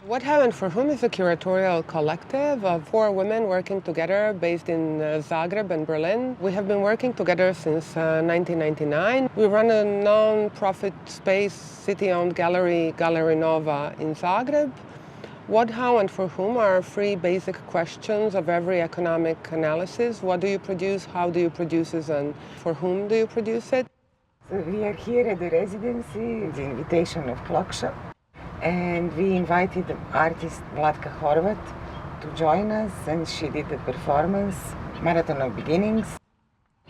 What Happened for Whom is a curatorial collective of 4 women working together based in Zagreb and Berlin. We have been working together since 1999. We run a non-profit space, city-owned gallery, Gallery Nova in Zagreb. What, how, and for whom are 3 basic questions of every economic analysis. What do you produce, how do you produce it, and for whom do you produce it? So we are here at the residency, the invitation of Clockshop. And we invited the artist Vlatka Horvat to join us, and she did a performance, Marathon of Beginnings.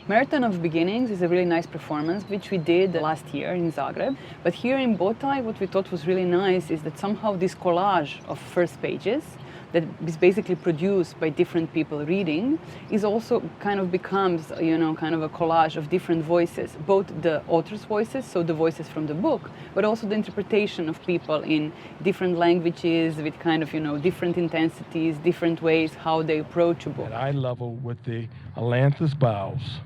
Marathon of Beginnings is a really nice performance, which we did last year in Zagreb. But here in Botaj, what we thought was really nice is that somehow this collage of first pages that is basically produced by different people reading is also kind of becomes, kind of a collage of different voices, both the author's voices, so the voices from the book, but also the interpretation of people in different languages with kind of, different intensities, different ways how they approach a book. At eye level with the Atlantis bows,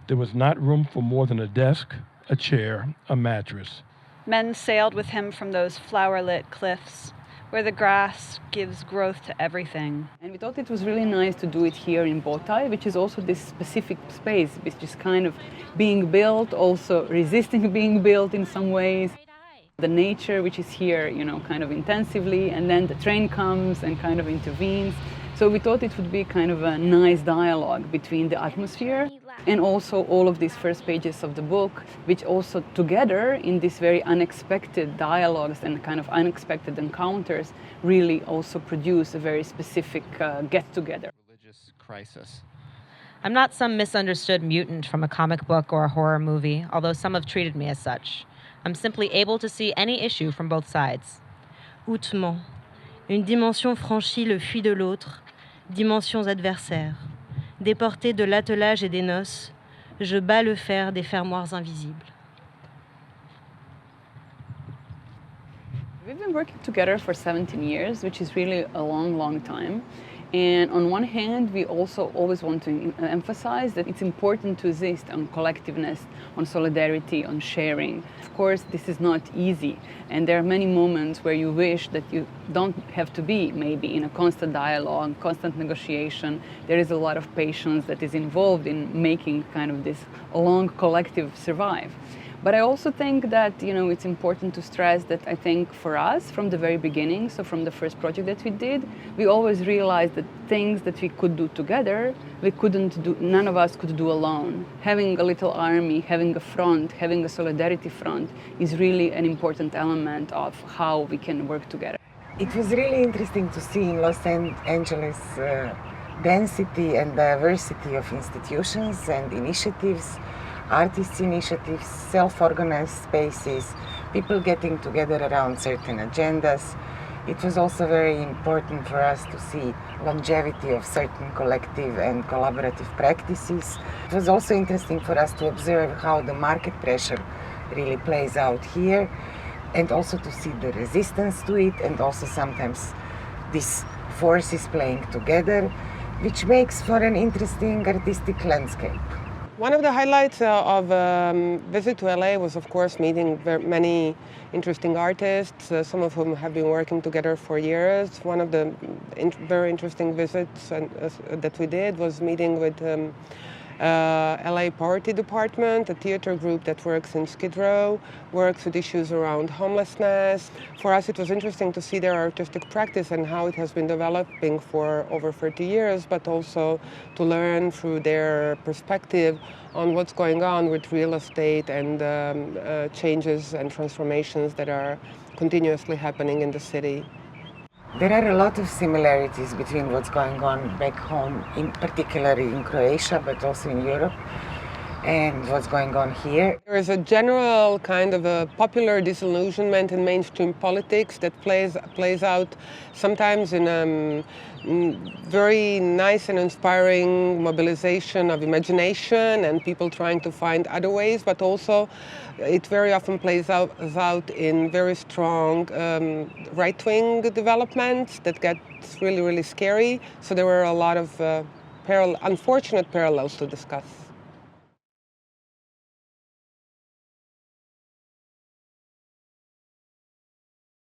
there was not room for more than a desk, a chair, a mattress. Men sailed with him from those flower-lit cliffs, where the grass gives growth to everything. And we thought it was really nice to do it here in Botaj, which is also this specific space, which is kind of being built, also resisting being built in some ways. The nature, which is here, kind of intensively, and then the train comes and kind of intervenes. So we thought it would be kind of a nice dialogue between the atmosphere and also all of these first pages of the book, which also together in these very unexpected dialogues and kind of unexpected encounters really also produce a very specific get-together. Religious crisis. I'm not some misunderstood mutant from a comic book or a horror movie, although some have treated me as such. I'm simply able to see any issue from both sides. Hautement. Une dimension franchit le fui de l'autre, dimensions adversaires. Déporté de l'attelage et des noces, je bats le fer des fermoirs invisibles. We've been working together for 17 years, which is really a long, long time. And on one hand, we also always want to emphasize that it's important to exist on collectiveness, on solidarity, on sharing. Of course, this is not easy. And there are many moments where you wish that you don't have to be maybe in a constant dialogue, constant negotiation. There is a lot of patience that is involved in making kind of this long collective survive. But I also think that, it's important to stress that I think for us, from the very beginning, so from the first project that we did, we always realized that things that we could do together, none of us could do alone. Having a little army, having a front, having a solidarity front is really an important element of how we can work together. It was really interesting to see in Los Angeles density and diversity of institutions and initiatives, artists' initiatives, self-organized spaces, people getting together around certain agendas. It was also very important for us to see longevity of certain collective and collaborative practices. It was also interesting for us to observe how the market pressure really plays out here, and also to see the resistance to it, and also sometimes these forces playing together, which makes for an interesting artistic landscape. One of the highlights of visit to LA was, of course, meeting many interesting artists, some of whom have been working together for years. One of the very interesting visits that we did was meeting with LA Poverty Department, a theater group that works in Skid Row, works with issues around homelessness. For us, it was interesting to see their artistic practice and how it has been developing for over 30 years, but also to learn through their perspective on what's going on with real estate and changes and transformations that are continuously happening in the city. There are a lot of similarities between what's going on back home, particularly in Croatia, but also in Europe, and what's going on here. There is a general kind of a popular disillusionment in mainstream politics that plays out sometimes in very nice and inspiring mobilization of imagination and people trying to find other ways, but also it very often plays out in very strong right-wing developments that get really, really scary. So there were a lot of unfortunate parallels to discuss.